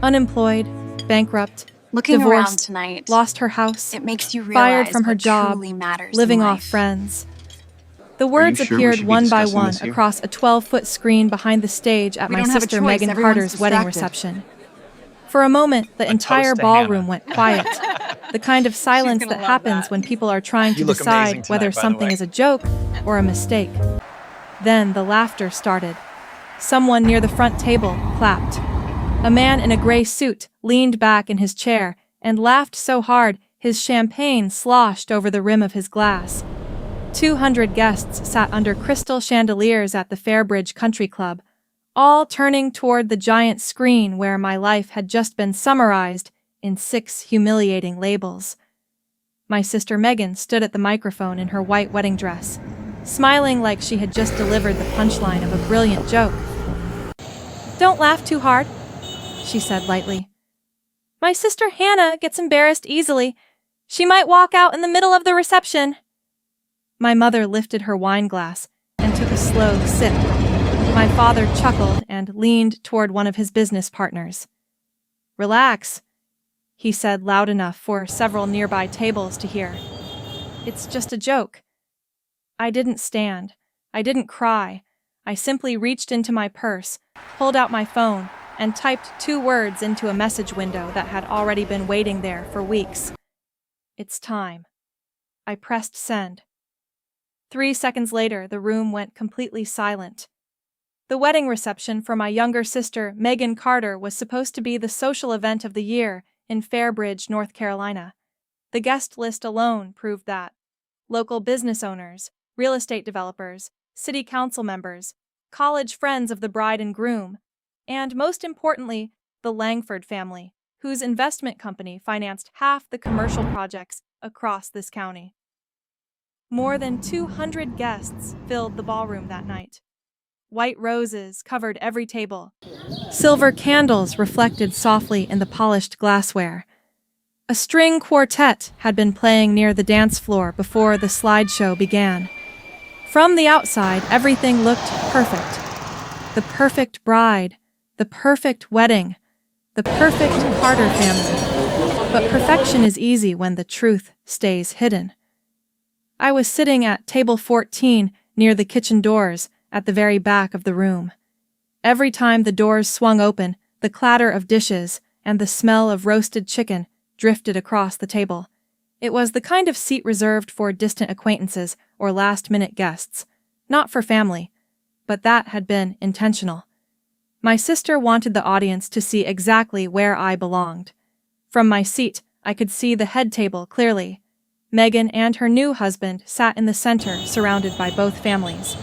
Unemployed, bankrupt, Looking around divorced, tonight, lost her house, it makes you fired realize from her what job, truly matters living in off life. friends. The words sure we appeared should be one by discussing one this here? across a 12-foot screen behind the stage at We my don't have a sister choice, Megan everyone's Carter's wedding distracted. reception. For a moment, the entire toast to ballroom Hannah. went quiet. The kind of silence gonna that love happens that. when people are trying to You look amazing decide whether tonight, by the something way. is a joke or a mistake. Then the laughter started. Someone near the front table clapped. A man in a gray suit leaned back in his chair and laughed so hard his champagne sloshed over the rim of his glass. 200 guests sat under crystal chandeliers at the Fairbridge Country Club, all turning toward the giant screen where my life had just been summarized in 6 humiliating labels. My sister Megan stood at the microphone in her white wedding dress, smiling like she had just delivered the punchline of a brilliant joke. "Don't laugh too hard," she said lightly. "My sister Hannah gets embarrassed easily. She might walk out in the middle of the reception." My mother lifted her wine glass and took a slow sip. My father chuckled and leaned toward one of his business partners. "Relax," he said loud enough for several nearby tables to hear. "It's just a joke." I didn't stand. I didn't cry. I simply reached into my purse, pulled out my phone, and typed 2 words into a message window that had already been waiting there for weeks. "It's time." I pressed send. 3 seconds later, the room went completely silent. The wedding reception for my younger sister, Megan Carter, was supposed to be the social event of the year in Fairbridge, North Carolina. The guest list alone proved that. Local business owners, real estate developers, city council members, college friends of the bride and groom, and most importantly, the Langford family, whose investment company financed half the commercial projects across this county. More than 200 guests filled the ballroom that night. White roses covered every table. Silver candles reflected softly in the polished glassware. A string quartet had been playing near the dance floor before the slideshow began. From the outside, everything looked perfect. The perfect bride, the perfect wedding, the perfect Carter family. But perfection is easy when the truth stays hidden. I was sitting at table 14 near the kitchen doors at the very back of the room. Every time the doors swung open, the clatter of dishes and the smell of roasted chicken drifted across the table. It was the kind of seat reserved for distant acquaintances or last-minute guests, not for family, but that had been intentional. My sister wanted the audience to see exactly where I belonged. From my seat, I could see the head table clearly. Megan and her new husband sat in the center, surrounded by both families.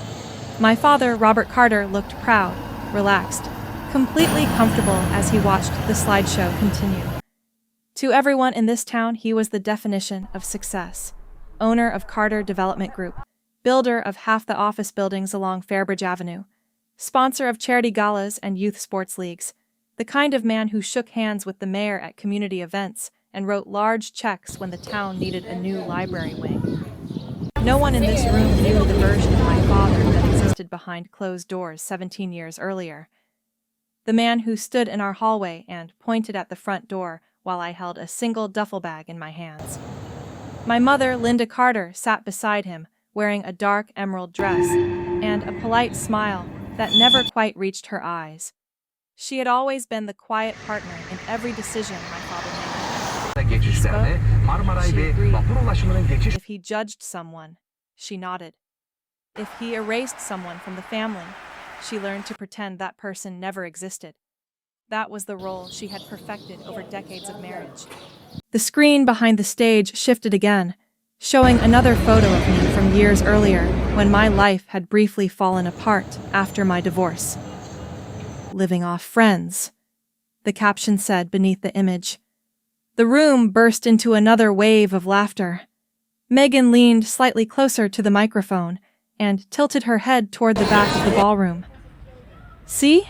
My father, Robert Carter, looked proud, relaxed, completely comfortable as he watched the slideshow continue. To everyone in this town, he was the definition of success. Owner of Carter Development Group, builder of half the office buildings along Fairbridge Avenue, sponsor of charity galas and youth sports leagues, the kind of man who shook hands with the mayor at community events and wrote large checks when the town needed a new library wing. No one in this room knew the version of my father that existed behind closed doors 17 years earlier. The man who stood in our hallway and pointed at the front door while I held a single duffel bag in my hands. My mother, Linda Carter, sat beside him, wearing a dark emerald dress and a polite smile that never quite reached her eyes. She had always been the quiet partner in every decision my father made. Geçişlerde Marmaray She ve agreed. vapur ulaşımının geçiş If he judged someone, she nodded. If he erased someone from the family, she learned to pretend that person never existed. That was the role she had perfected over decades of marriage. The screen behind the stage shifted again, showing another photo of me from years earlier when my life had briefly fallen apart after my divorce. "Living off friends," the caption said beneath the image. The room burst into another wave of laughter. Megan leaned slightly closer to the microphone and tilted her head toward the back of the ballroom. "See?"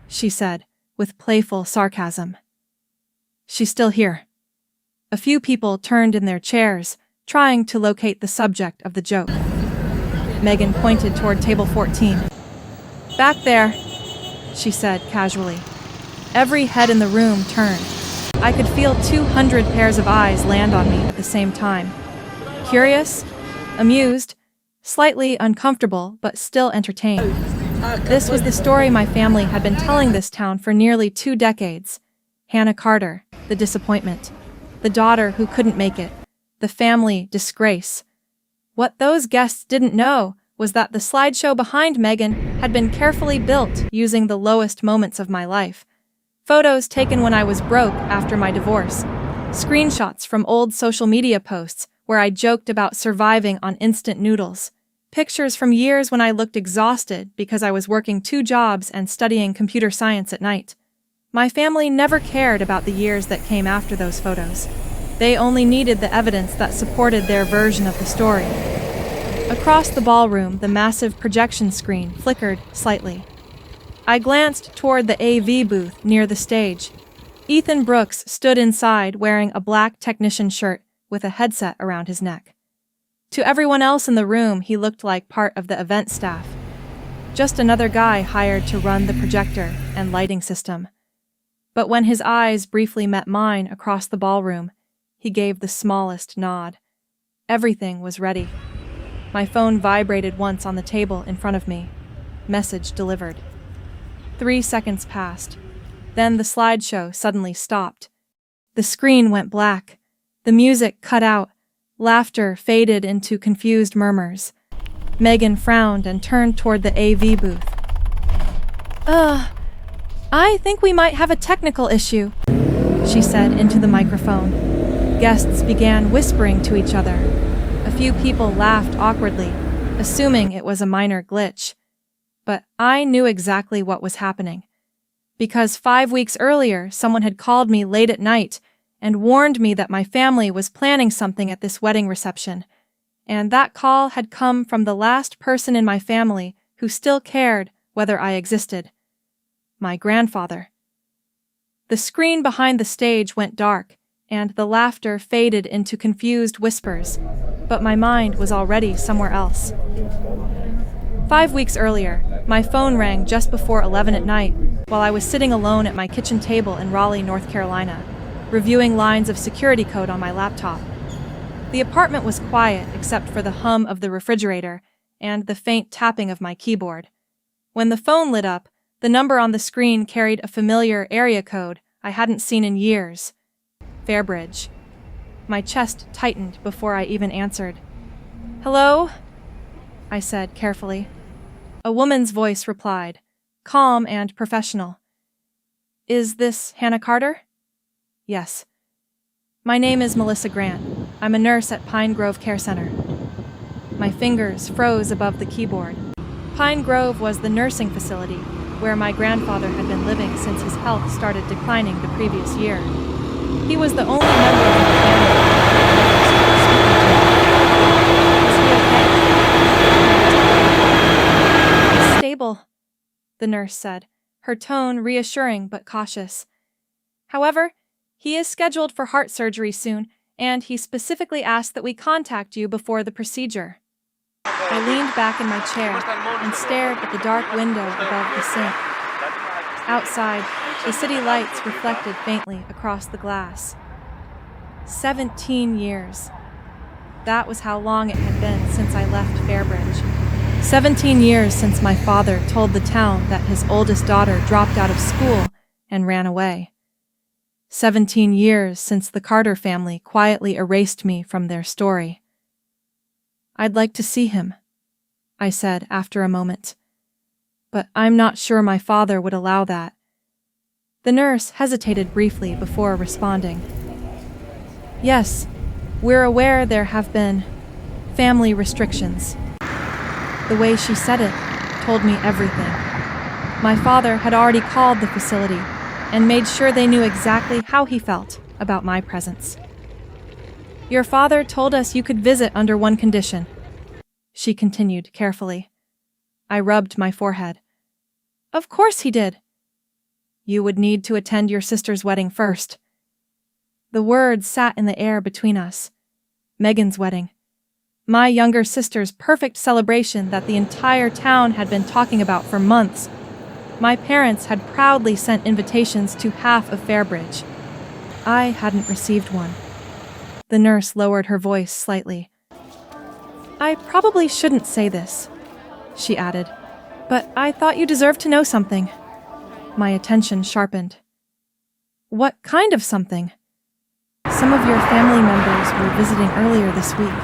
she said, with playful sarcasm. "She's still here." A few people turned in their chairs, trying to locate the subject of the joke. Megan pointed toward table 14. "Back there," she said casually. Every head in the room turned. I could feel 200 pairs of eyes land on me at the same time. Curious, amused, slightly uncomfortable, but still entertained. This was the story my family had been telling this town for nearly 2 decades. Hannah Carter, the disappointment. The daughter who couldn't make it. The family disgrace. What those guests didn't know was that the slideshow behind Megan had been carefully built using the lowest moments of my life. Photos taken when I was broke after my divorce. Screenshots from old social media posts where I joked about surviving on instant noodles. Pictures from years when I looked exhausted because I was working 2 jobs and studying computer science at night. My family never cared about the years that came after those photos. They only needed the evidence that supported their version of the story. Across the ballroom, the massive projection screen flickered slightly. I glanced toward the AV booth near the stage. Ethan Brooks stood inside wearing a black technician shirt with a headset around his neck. To everyone else in the room, he looked like part of the event staff. Just another guy hired to run the projector and lighting system. But when his eyes briefly met mine across the ballroom, he gave the smallest nod. Everything was ready. My phone vibrated once on the table in front of me. Message delivered. 3 seconds passed. Then the slideshow suddenly stopped. The screen went black. The music cut out. Laughter faded into confused murmurs. Megan frowned and turned toward the AV booth. I think we might have a technical issue, she said into the microphone. Guests began whispering to each other. A few people laughed awkwardly, assuming it was a minor glitch. But I knew exactly what was happening. Because 5 weeks earlier, someone had called me late at night and warned me that my family was planning something at this wedding reception. And that call had come from the last person in my family who still cared whether I existed. My grandfather. The screen behind the stage went dark, and the laughter faded into confused whispers, but my mind was already somewhere else. 5 weeks earlier, my phone rang just before 11 at night while I was sitting alone at my kitchen table in Raleigh, North Carolina, reviewing lines of security code on my laptop. The apartment was quiet except for the hum of the refrigerator and the faint tapping of my keyboard. When the phone lit up, the number on the screen carried a familiar area code I hadn't seen in years. Fairbridge. My chest tightened before I even answered. "Hello?" I said carefully. A woman's voice replied, calm and professional. "Is this Hannah Carter?" "Yes." "My name is Melissa Grant. I'm a nurse at Pine Grove Care Center." My fingers froze above the keyboard. Pine Grove was the nursing facility where my grandfather had been living since his health started declining the previous year. He was the only member of my family who "Is he okay?" "He's stable," the nurse said, her tone reassuring but cautious. "However, he is scheduled for heart surgery soon, and he specifically asked that we contact you before the procedure." I leaned back in my chair and stared at the dark window above the sink. Outside, the city lights reflected faintly across the glass. 17 years. That was how long it had been since I left Fairbridge. 17 years since my father told the town that his oldest daughter dropped out of school and ran away. 17 years since the Carter family quietly erased me from their story. "I'd like to see him," I said after a moment. "But I'm not sure my father would allow that." The nurse hesitated briefly before responding. "Yes, we're aware there have been family restrictions." The way she said it told me everything. My father had already called the facility and made sure they knew exactly how he felt about my presence. "Your father told us you could visit under one condition," she continued carefully. I rubbed my forehead. "Of course he did." "You would need to attend your sister's wedding first." The words sat in the air between us. Megan's wedding. My younger sister's perfect celebration that the entire town had been talking about for months. My parents had proudly sent invitations to half of Fairbridge. I hadn't received one. The nurse lowered her voice slightly. I probably shouldn't say this, she added, but I thought you deserved to know something. My attention sharpened. What kind of something? Some of your family members were visiting earlier this week,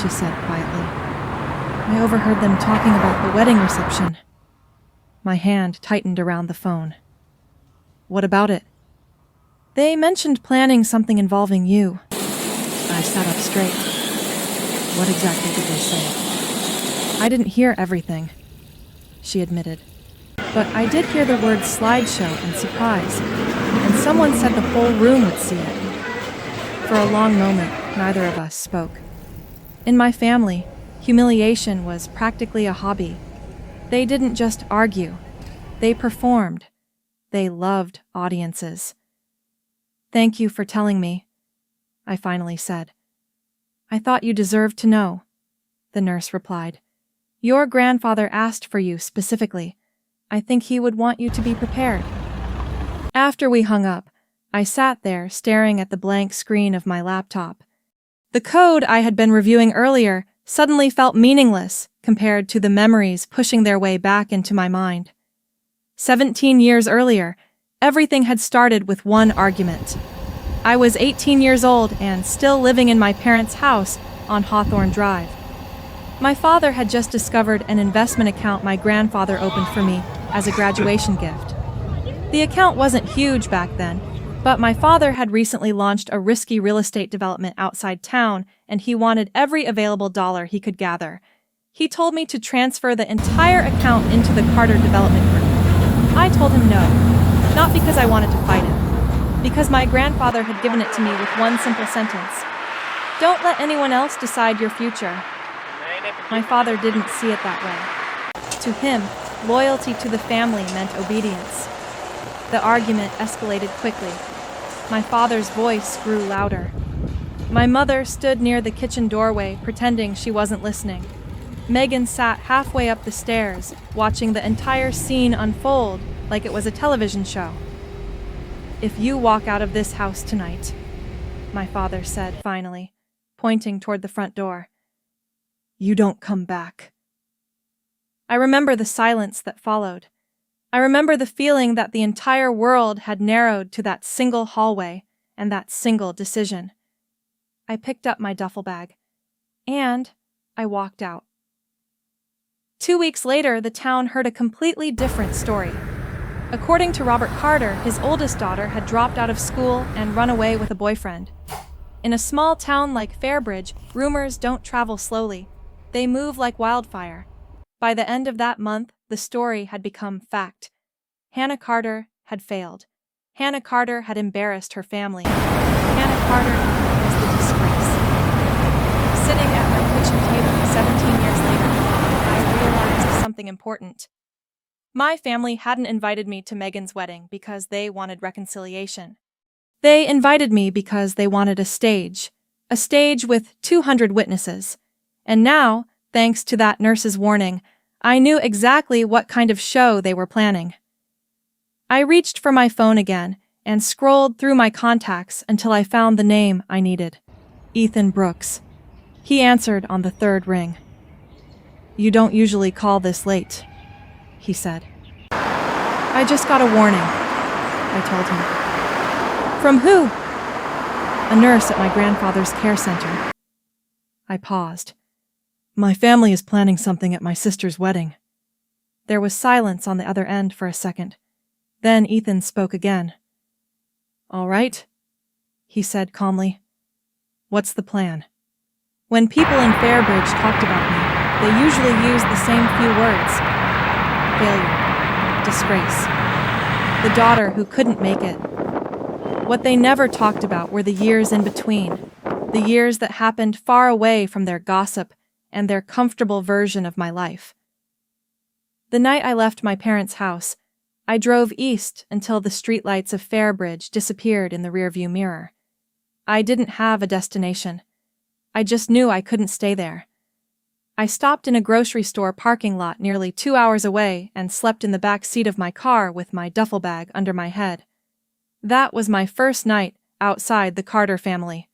she said quietly. I overheard them talking about the wedding reception. My hand tightened around the phone. What about it? They mentioned planning something involving you. I sat up straight. What exactly did they say? I didn't hear everything, she admitted. But I did hear the words slideshow and surprise, and someone said the whole room would see it. For a long moment, neither of us spoke. In my family, humiliation was practically a hobby. They didn't just argue. They performed. They loved audiences. Thank you for telling me, I finally said. I thought you deserved to know, the nurse replied. Your grandfather asked for you specifically. I think he would want you to be prepared. After we hung up, I sat there staring at the blank screen of my laptop. The code I had been reviewing earlier suddenly felt meaningless compared to the memories pushing their way back into my mind. 17 years earlier, everything had started with one argument. I was 18 years old and still living in my parents' house on Hawthorne Drive. My father had just discovered an investment account my grandfather opened for me as a graduation gift. The account wasn't huge back then, but my father had recently launched a risky real estate development outside town, and he wanted every available dollar he could gather. He told me to transfer the entire account into the Carter Development Group. I told him no, not because I wanted to fight him, because my grandfather had given it to me with one simple sentence. Don't let anyone else decide your future. My father didn't see it that way. To him, loyalty to the family meant obedience. The argument escalated quickly. My father's voice grew louder. My mother stood near the kitchen doorway, pretending she wasn't listening. Megan sat halfway up the stairs, watching the entire scene unfold like it was a television show. If you walk out of this house tonight, my father said finally, pointing toward the front door, you don't come back. I remember the silence that followed. I remember the feeling that the entire world had narrowed to that single hallway and that single decision. I picked up my duffel bag, and I walked out. 2 weeks later, the town heard a completely different story. According to Robert Carter, his oldest daughter had dropped out of school and run away with a boyfriend. In a small town like Fairbridge, rumors don't travel slowly. They move like wildfire. By the end of that month, the story had become fact. Hannah Carter had failed. Hannah Carter had embarrassed her family. Hannah Carter was the disgrace. Sitting at my kitchen table 17 years later, I realized something important. My family hadn't invited me to Megan's wedding because they wanted reconciliation. They invited me because they wanted a stage with 200 witnesses. And now, thanks to that nurse's warning, I knew exactly what kind of show they were planning. I reached for my phone again and scrolled through my contacts until I found the name I needed. Ethan Brooks. He answered on the third ring. You don't usually call this late, he said. I just got a warning, I told him. From who? A nurse at my grandfather's care center. I paused. My family is planning something at my sister's wedding. There was silence on the other end for a second. Then Ethan spoke again. All right, he said calmly. What's the plan? When people in Fairbridge talked about me, they usually used the same few words. Failure. Disgrace. The daughter who couldn't make it. What they never talked about were the years in between, the years that happened far away from their gossip and their comfortable version of my life. The night I left my parents' house, I drove east until the streetlights of Fairbridge disappeared in the rearview mirror. I didn't have a destination. I just knew I couldn't stay there. I stopped in a grocery store parking lot nearly 2 hours away and slept in the back seat of my car with my duffel bag under my head. That was my first night outside the Carter family.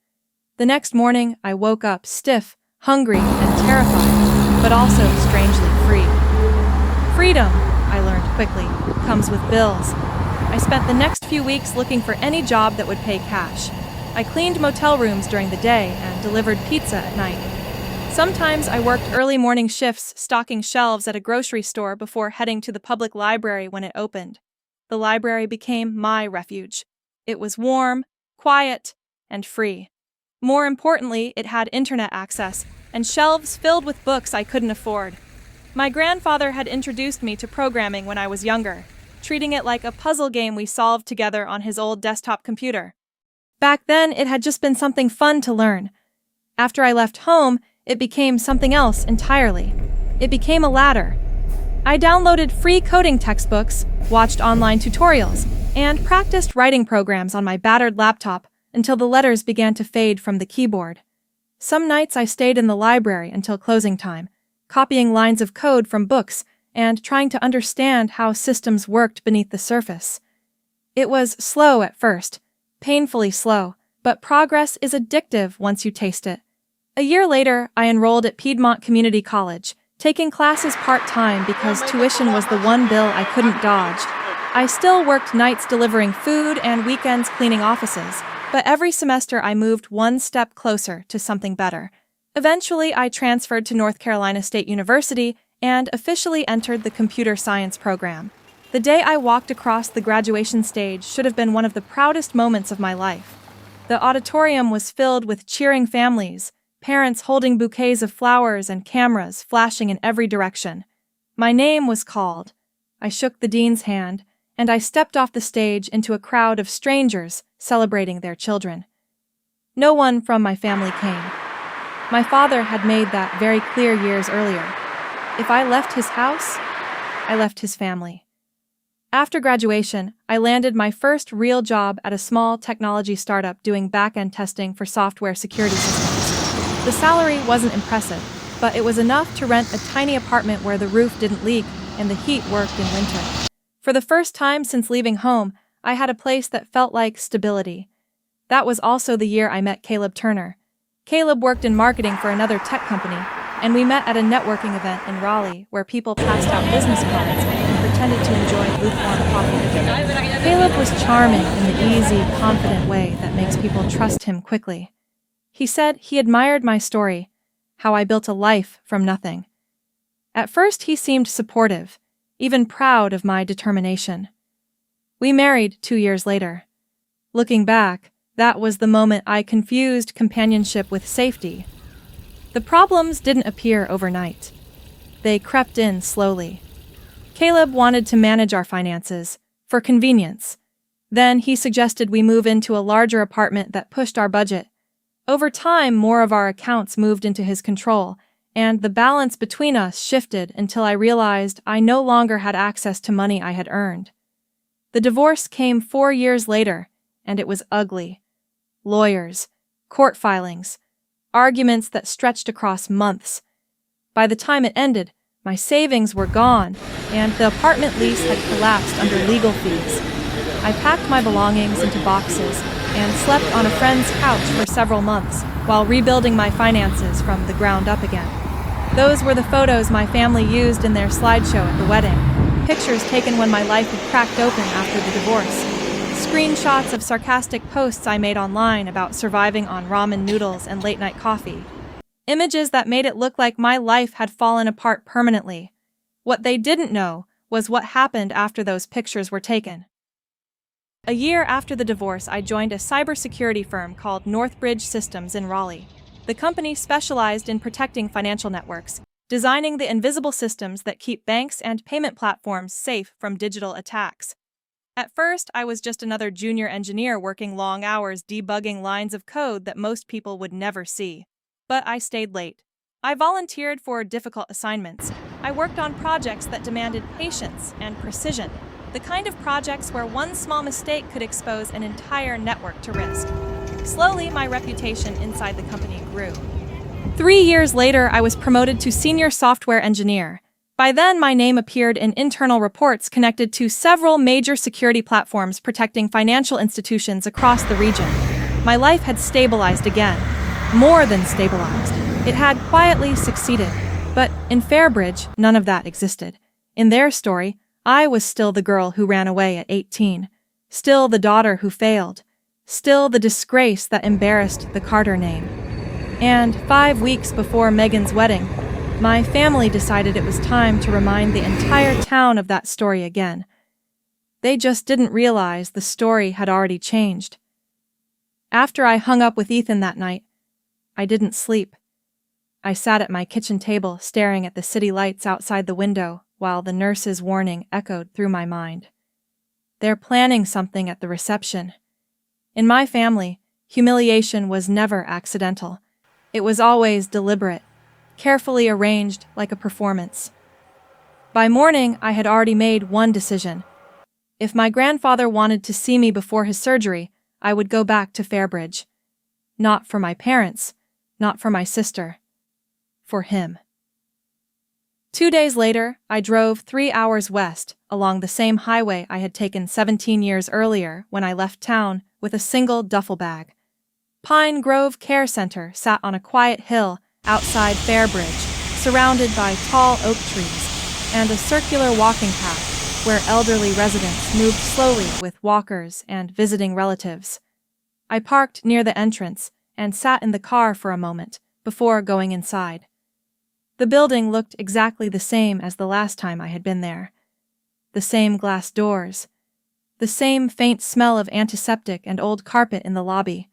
The next morning, I woke up stiff, hungry, and terrified, but also strangely free. Freedom, I learned quickly, comes with bills. I spent the next few weeks looking for any job that would pay cash. I cleaned motel rooms during the day and delivered pizza at night. Sometimes I worked early morning shifts stocking shelves at a grocery store before heading to the public library when it opened. The library became my refuge. It was warm, quiet, and free. More importantly, it had internet access and shelves filled with books I couldn't afford. My grandfather had introduced me to programming when I was younger, treating it like a puzzle game we solved together on his old desktop computer. Back then, it had just been something fun to learn. After I left home, it became something else entirely. It became a ladder. I downloaded free coding textbooks, watched online tutorials, and practiced writing programs on my battered laptop until the letters began to fade from the keyboard. Some nights I stayed in the library until closing time, copying lines of code from books and trying to understand how systems worked beneath the surface. It was slow at first, painfully slow, but progress is addictive once you taste it. A year later, I enrolled at Piedmont Community College, taking classes part-time because tuition was the one bill I couldn't dodge. I still worked nights delivering food and weekends cleaning offices, but every semester I moved one step closer to something better. Eventually, I transferred to North Carolina State University and officially entered the computer science program. The day I walked across the graduation stage should have been one of the proudest moments of my life. The auditorium was filled with cheering families, parents holding bouquets of flowers and cameras flashing in every direction. My name was called. I shook the dean's hand, and I stepped off the stage into a crowd of strangers celebrating their children. No one from my family came. My father had made that very clear years earlier. If I left his house, I left his family. After graduation, I landed my first real job at a small technology startup doing back-end testing for software security systems. The salary wasn't impressive, but it was enough to rent a tiny apartment where the roof didn't leak and the heat worked in winter. For the first time since leaving home, I had a place that felt like stability. That was also the year I met Caleb Turner. Caleb worked in marketing for another tech company, and we met at a networking event in Raleigh where people passed out business cards and pretended to enjoy lukewarm coffee. Caleb was charming in the easy, confident way that makes people trust him quickly. He said he admired my story, how I built a life from nothing. At first, he seemed supportive, even proud of my determination. We married 2 years later. Looking back, that was the moment I confused companionship with safety. The problems didn't appear overnight. They crept in slowly. Caleb wanted to manage our finances, for convenience. Then he suggested we move into a larger apartment that pushed our budget. Over time, more of our accounts moved into his control, and the balance between us shifted until I realized I no longer had access to money I had earned. The divorce came 4 years later, and it was ugly. Lawyers, court filings, arguments that stretched across months. By the time it ended, my savings were gone, and the apartment lease had collapsed under legal fees. I packed my belongings into boxes and slept on a friend's couch for several months while rebuilding my finances from the ground up again. Those were the photos my family used in their slideshow at the wedding, pictures taken when my life had cracked open after the divorce. Screenshots of sarcastic posts I made online about surviving on ramen noodles and late-night coffee. Images that made it look like my life had fallen apart permanently. What they didn't know was what happened after those pictures were taken. A year after the divorce, I joined a cybersecurity firm called Northbridge Systems in Raleigh. The company specialized in protecting financial networks, designing the invisible systems that keep banks and payment platforms safe from digital attacks. At first, I was just another junior engineer working long hours debugging lines of code that most people would never see. But I stayed late. I volunteered for difficult assignments. I worked on projects that demanded patience and precision, the kind of projects where one small mistake could expose an entire network to risk. Slowly, my reputation inside the company grew. 3 years later, I was promoted to senior software engineer. By then, my name appeared in internal reports connected to several major security platforms protecting financial institutions across the region. My life had stabilized again. More than stabilized. It had quietly succeeded. But in Fairbridge, none of that existed. In their story, I was still the girl who ran away at 18. Still the daughter who failed. Still the disgrace that embarrassed the Carter name. And 5 weeks before Megan's wedding, my family decided it was time to remind the entire town of that story again. They just didn't realize the story had already changed. After I hung up with Ethan that night, I didn't sleep. I sat at my kitchen table staring at the city lights outside the window while the nurse's warning echoed through my mind. They're planning something at the reception. In my family, humiliation was never accidental. It was always deliberate, carefully arranged like a performance. By morning, I had already made one decision. If my grandfather wanted to see me before his surgery, I would go back to Fairbridge. Not for my parents, not for my sister. For him. 2 days later, I drove 3 hours west along the same highway I had taken 17 years earlier when I left town with a single duffel bag. Pine Grove Care Center sat on a quiet hill outside Fairbridge, surrounded by tall oak trees and a circular walking path where elderly residents moved slowly with walkers and visiting relatives. I parked near the entrance and sat in the car for a moment before going inside. The building looked exactly the same as the last time I had been there. The same glass doors. The same faint smell of antiseptic and old carpet in the lobby.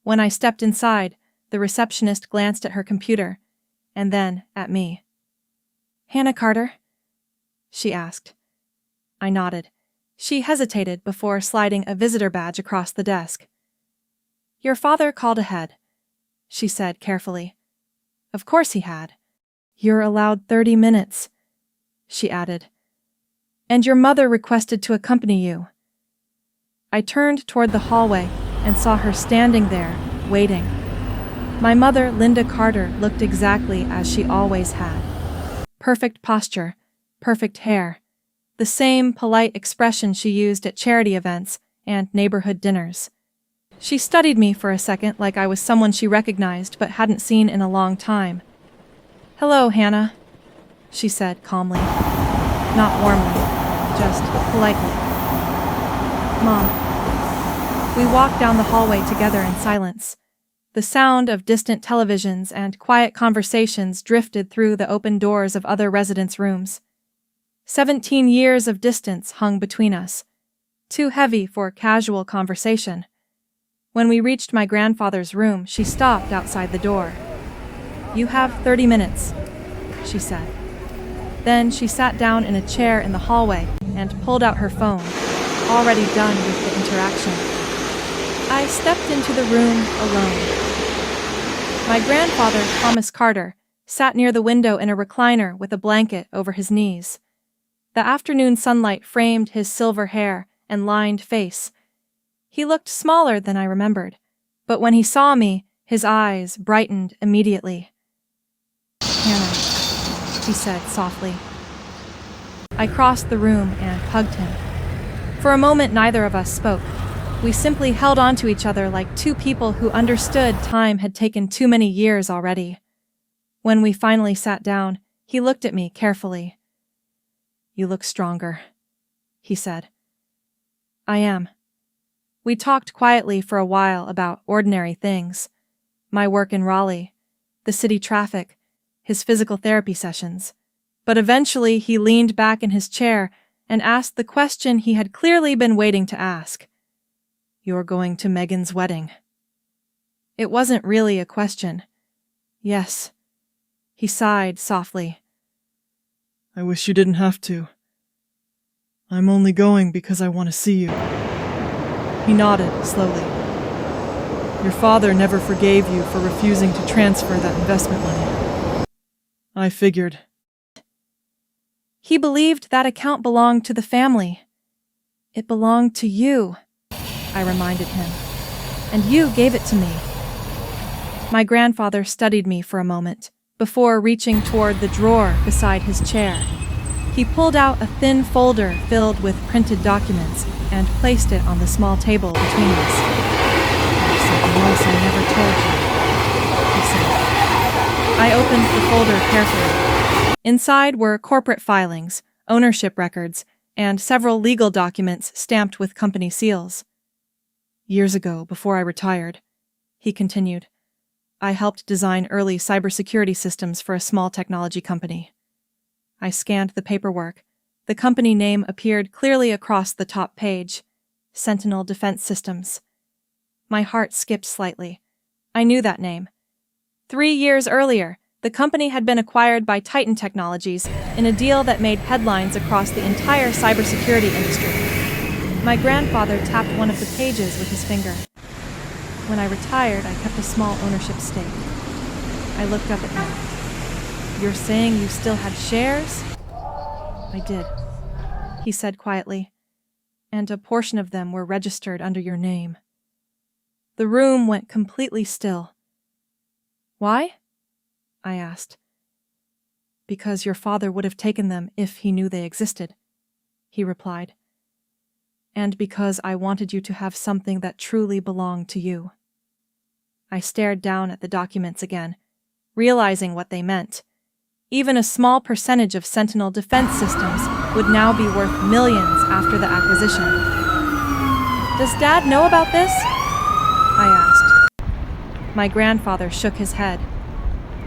When I stepped inside, the receptionist glanced at her computer, and then at me. "Hannah Carter?" she asked. I nodded. She hesitated before sliding a visitor badge across the desk. "Your father called ahead," she said carefully. "Of course he had. You're allowed 30 minutes," she added. "And your mother requested to accompany you." I turned toward the hallway and saw her standing there, waiting. My mother, Linda Carter, looked exactly as she always had. Perfect posture, perfect hair, the same polite expression she used at charity events and neighborhood dinners. She studied me for a second like I was someone she recognized but hadn't seen in a long time. "Hello, Hannah," she said calmly. Not warmly, just politely. "Mom." We walked down the hallway together in silence. The sound of distant televisions and quiet conversations drifted through the open doors of other residents' rooms. 17 years of distance hung between us, too heavy for casual conversation. When we reached my grandfather's room, she stopped outside the door. "You have 30 minutes, she said. Then she sat down in a chair in the hallway and pulled out her phone, already done with the interaction. I stepped into the room alone. My grandfather, Thomas Carter, sat near the window in a recliner with a blanket over his knees. The afternoon sunlight framed his silver hair and lined face. He looked smaller than I remembered, but when he saw me, his eyes brightened immediately. "Hannah," he said softly. I crossed the room and hugged him. For a moment, neither of us spoke. We simply held on to each other like two people who understood time had taken too many years already. When we finally sat down, he looked at me carefully. "You look stronger," he said. "I am." We talked quietly for a while about ordinary things. My work in Raleigh, the city traffic, his physical therapy sessions. But eventually he leaned back in his chair and asked the question he had clearly been waiting to ask. "You're going to Megan's wedding?" It wasn't really a question. "Yes." He sighed softly. "I wish you didn't have to. I'm only going because I want to see you." He nodded slowly. "Your father never forgave you for refusing to transfer that investment money. I figured." "He believed that account belonged to the family. It belonged to you," I reminded him. "And you gave it to me." My grandfather studied me for a moment, before reaching toward the drawer beside his chair. He pulled out a thin folder filled with printed documents and placed it on the small table between us. "There's something else I never told you," he said. I opened the folder carefully. Inside were corporate filings, ownership records, and several legal documents stamped with company seals. "Years ago, before I retired," he continued, "I helped design early cybersecurity systems for a small technology company." I scanned the paperwork. The company name appeared clearly across the top page: Sentinel Defense Systems. My heart skipped slightly. I knew that name. 3 years earlier, the company had been acquired by Titan Technologies in a deal that made headlines across the entire cybersecurity industry. My grandfather tapped one of the pages with his finger. "When I retired, I kept a small ownership stake." I looked up at him. "You're saying you still had shares?" "I did," he said quietly, "and a portion of them were registered under your name." The room went completely still. "Why?" I asked. "Because your father would have taken them if he knew they existed," he replied. "And because I wanted you to have something that truly belonged to you." I stared down at the documents again, realizing what they meant. Even a small percentage of Sentinel Defense Systems would now be worth millions after the acquisition. "Does Dad know about this?" I asked. My grandfather shook his head.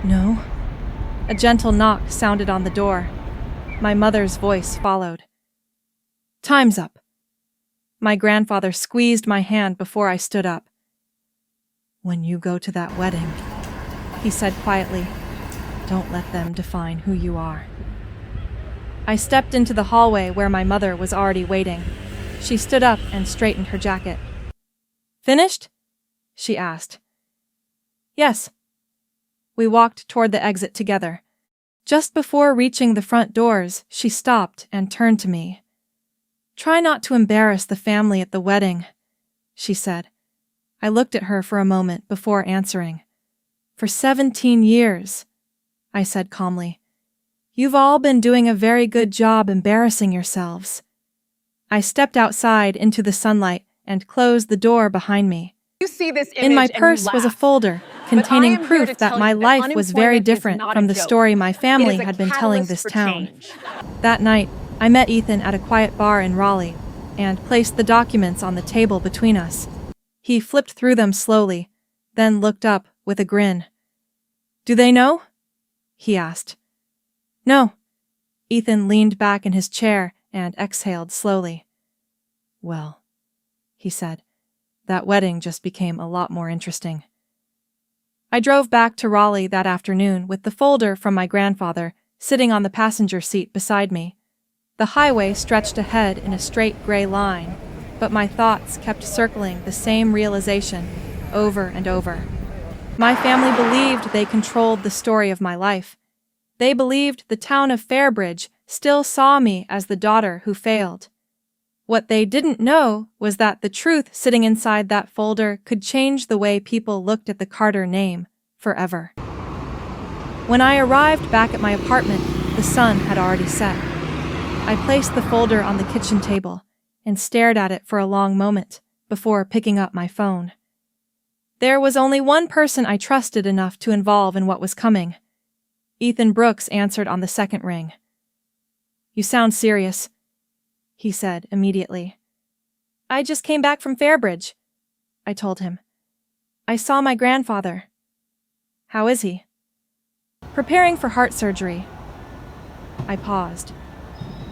"No." A gentle knock sounded on the door. My mother's voice followed. "Time's up." My grandfather squeezed my hand before I stood up. "When you go to that wedding," he said quietly, "don't let them define who you are." I stepped into the hallway where my mother was already waiting. She stood up and straightened her jacket. "Finished?" she asked. "Yes." We walked toward the exit together. Just before reaching the front doors, she stopped and turned to me. "Try not to embarrass the family at the wedding," she said. I looked at her for a moment before answering. "For 17 years, I said calmly. "You've all been doing a very good job embarrassing yourselves." I stepped outside into the sunlight and closed the door behind me. You see this image In my and you purse was a laugh. folder But containing I am here proof to that tell my you that life was very unemployment is different not from a the joke. story my family It is a had been telling catalyst this for town. change. That night, I met Ethan at a quiet bar in Raleigh and placed the documents on the table between us. He flipped through them slowly, then looked up with a grin. "Do they know?" he asked. "No." Ethan leaned back in his chair and exhaled slowly. "Well," he said, "that wedding just became a lot more interesting." I drove back to Raleigh that afternoon with the folder from my grandfather sitting on the passenger seat beside me. The highway stretched ahead in a straight gray line, but my thoughts kept circling the same realization over and over. My family believed they controlled the story of my life. They believed the town of Fairbridge still saw me as the daughter who failed. What they didn't know was that the truth sitting inside that folder could change the way people looked at the Carter name forever. When I arrived back at my apartment, the sun had already set. I placed the folder on the kitchen table and stared at it for a long moment before picking up my phone. There was only one person I trusted enough to involve in what was coming. Ethan Brooks answered on the second ring. "You sound serious," he said immediately. "I just came back from Fairbridge," I told him. "I saw my grandfather." "How is he?" "Preparing for heart surgery." I paused.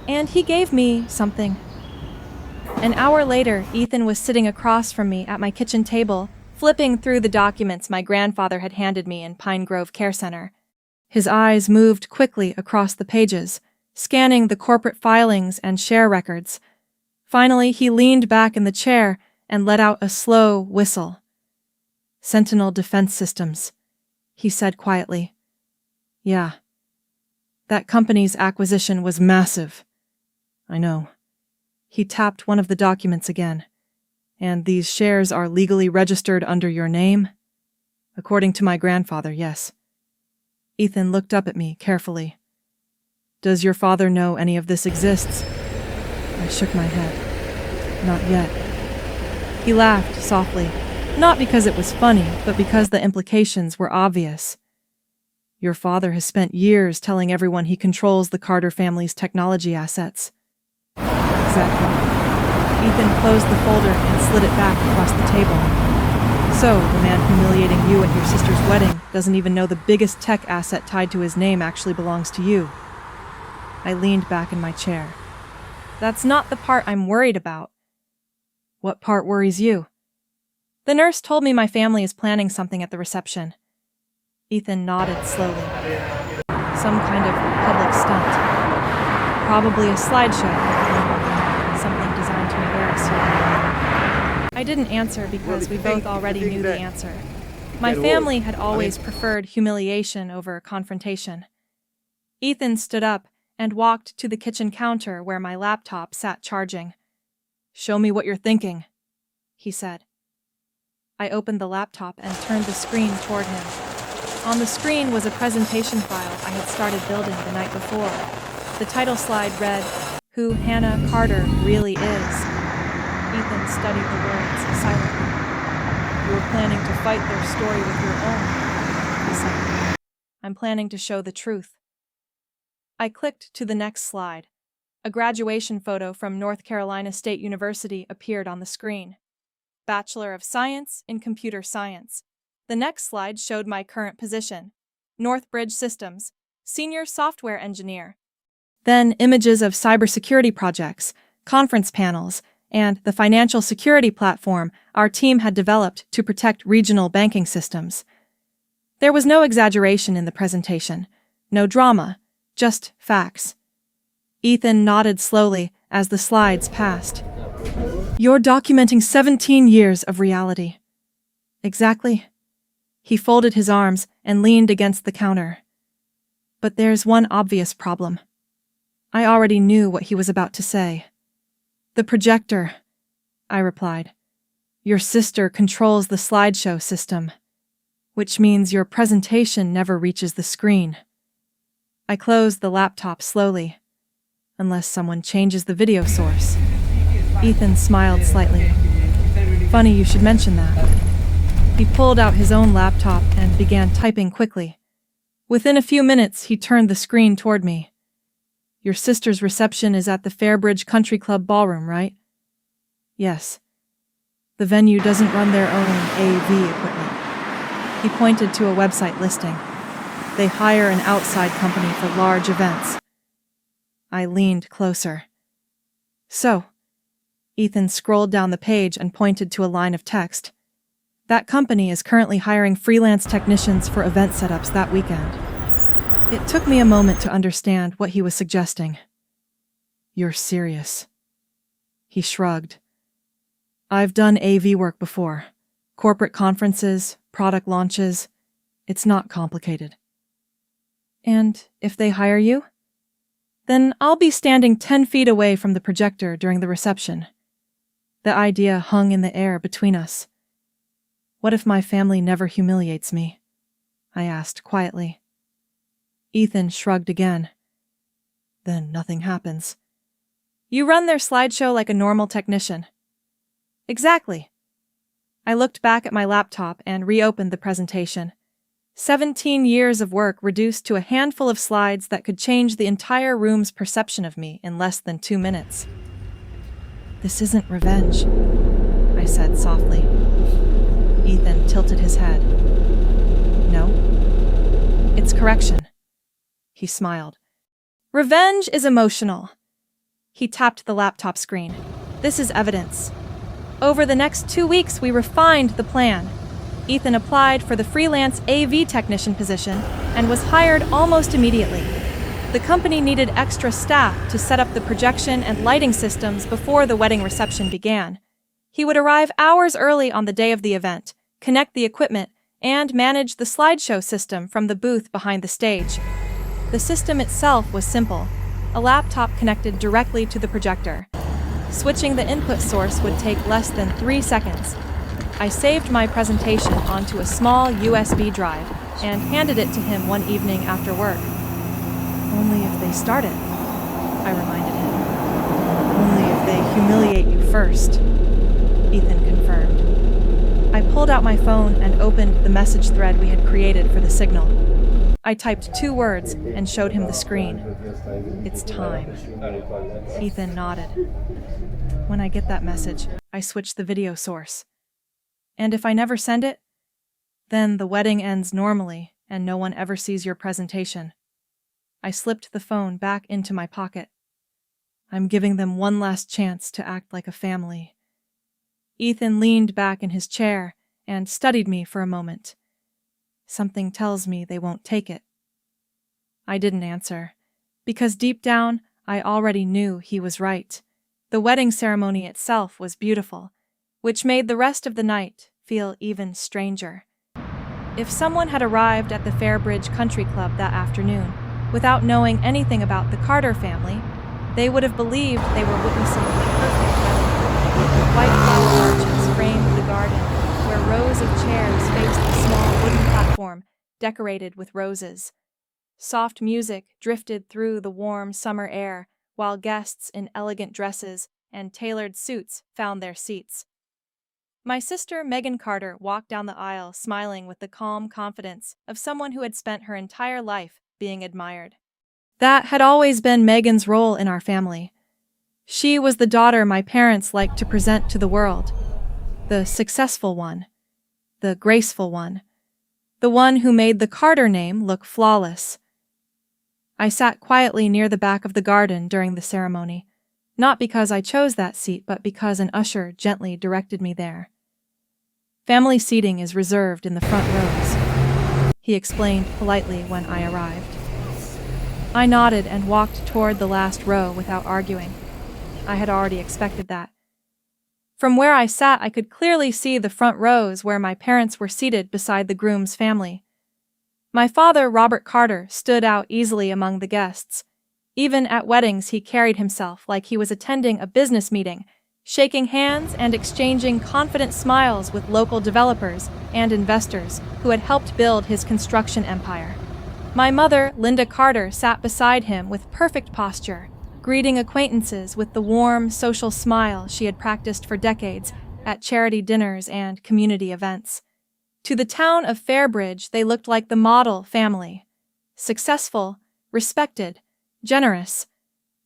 "And he gave me something." An hour later, Ethan was sitting across from me at my kitchen table, flipping through the documents my grandfather had handed me in Pine Grove Care Center. His eyes moved quickly across the pages, scanning the corporate filings and share records. Finally, he leaned back in the chair and let out a slow whistle. "Sentinel Defense Systems," he said quietly. "Yeah. That company's acquisition was massive." "I know." He tapped one of the documents again. "And these shares are legally registered under your name?" According to my grandfather, yes. Ethan looked up at me carefully. Does your father know any of this exists? I shook my head. Not yet. He laughed softly, not because it was funny, but because the implications were obvious. Your father has spent years telling everyone he controls the Carter family's technology assets. Exactly. Ethan closed the folder and slid it back across the table. So, the man humiliating you at your sister's wedding doesn't even know the biggest tech asset tied to his name actually belongs to you. I leaned back in my chair. That's not the part I'm worried about. What part worries you? The nurse told me my family is planning something at the reception. Ethan nodded slowly. Some kind of public stunt. Probably a slideshow. Something designed to embarrass you. I didn't answer because we both already knew the answer. My family had always preferred humiliation over confrontation. Ethan stood up and walked to the kitchen counter where my laptop sat charging. Show me what you're thinking, he said. I opened the laptop and turned the screen toward him. On the screen was a presentation file I had started building the night before. The title slide read, "Who Hannah Carter Really Is." Ethan studied the words silently. You were planning to fight their story with your own, he said. I'm planning to show the truth. I clicked to the next slide. A graduation photo from North Carolina State University appeared on the screen. Bachelor of Science in Computer Science. The next slide showed my current position. Northbridge Systems, Senior Software Engineer. Then images of cybersecurity projects, conference panels, and the financial security platform our team had developed to protect regional banking systems. There was no exaggeration in the presentation, no drama, just facts. Ethan nodded slowly as the slides passed. You're documenting 17 years of reality. Exactly. He folded his arms and leaned against the counter. But there's one obvious problem. I already knew what he was about to say. The projector, I replied. Your sister controls the slideshow system, which means your presentation never reaches the screen. I closed the laptop slowly, unless someone changes the video source. Ethan smiled slightly. Funny you should mention that. He pulled out his own laptop and began typing quickly. Within a few minutes, he turned the screen toward me. Your sister's reception is at the Fairbridge Country Club ballroom, right? Yes. The venue doesn't run their own AV equipment. He pointed to a website listing. They hire an outside company for large events. I leaned closer. So, Ethan scrolled down the page and pointed to a line of text. That company is currently hiring freelance technicians for event setups that weekend. It took me a moment to understand what he was suggesting. You're serious. He shrugged. I've done AV work before. Corporate conferences, product launches. It's not complicated. And if they hire you? Then I'll be standing 10 feet away from the projector during the reception. The idea hung in the air between us. What if my family never humiliates me? I asked quietly. Ethan shrugged again. Then nothing happens. You run their slideshow like a normal technician. Exactly. I looked back at my laptop and reopened the presentation. 17 years of work reduced to a handful of slides that could change the entire room's perception of me in less than 2 minutes. This isn't revenge, I said softly. Ethan tilted his head. No, it's correction. He smiled. Revenge is emotional. He tapped the laptop screen. This is evidence. Over the next 2 weeks, we refined the plan. Ethan applied for the freelance AV technician position and was hired almost immediately. The company needed extra staff to set up the projection and lighting systems before the wedding reception began. He would arrive hours early on the day of the event, connect the equipment, and manage the slideshow system from the booth behind the stage. The system itself was simple, a laptop connected directly to the projector. Switching the input source would take less than 3 seconds. I saved my presentation onto a small USB drive and handed it to him one evening after work. Only if they start it, I reminded him. Only if they humiliate you first, Ethan confirmed. I pulled out my phone and opened the message thread we had created for the signal. I typed 2 words and showed him the screen. It's time. Ethan nodded. When I get that message, I switch the video source. And if I never send it, then the wedding ends normally and no one ever sees your presentation. I slipped the phone back into my pocket. I'm giving them one last chance to act like a family. Ethan leaned back in his chair and studied me for a moment. Something tells me they won't take it. I didn't answer, because deep down, I already knew he was right. The wedding ceremony itself was beautiful, which made the rest of the night feel even stranger. If someone had arrived at the Fairbridge Country Club that afternoon, without knowing anything about the Carter family, they would have believed they were witnessing a perfect wedding. White flower arches framed the garden, where rows of chairs faced a small wooden platform decorated with roses. Soft music drifted through the warm summer air, while guests in elegant dresses and tailored suits found their seats. My sister, Megan Carter, walked down the aisle smiling with the calm confidence of someone who had spent her entire life being admired. That had always been Megan's role in our family. She was the daughter my parents liked to present to the world. The successful one. The graceful one. The one who made the Carter name look flawless. I sat quietly near the back of the garden during the ceremony, not because I chose that seat, but because an usher gently directed me there. Family seating is reserved in the front rows, he explained politely when I arrived. I nodded and walked toward the last row without arguing. I had already expected that. From where I sat, I could clearly see the front rows where my parents were seated beside the groom's family. My father, Robert Carter, stood out easily among the guests. Even at weddings, he carried himself like he was attending a business meeting, shaking hands and exchanging confident smiles with local developers and investors who had helped build his construction empire. My mother, Linda Carter, sat beside him with perfect posture, greeting acquaintances with the warm, social smile she had practiced for decades at charity dinners and community events. To the town of Fairbridge, they looked like the model family. Successful, respected, generous.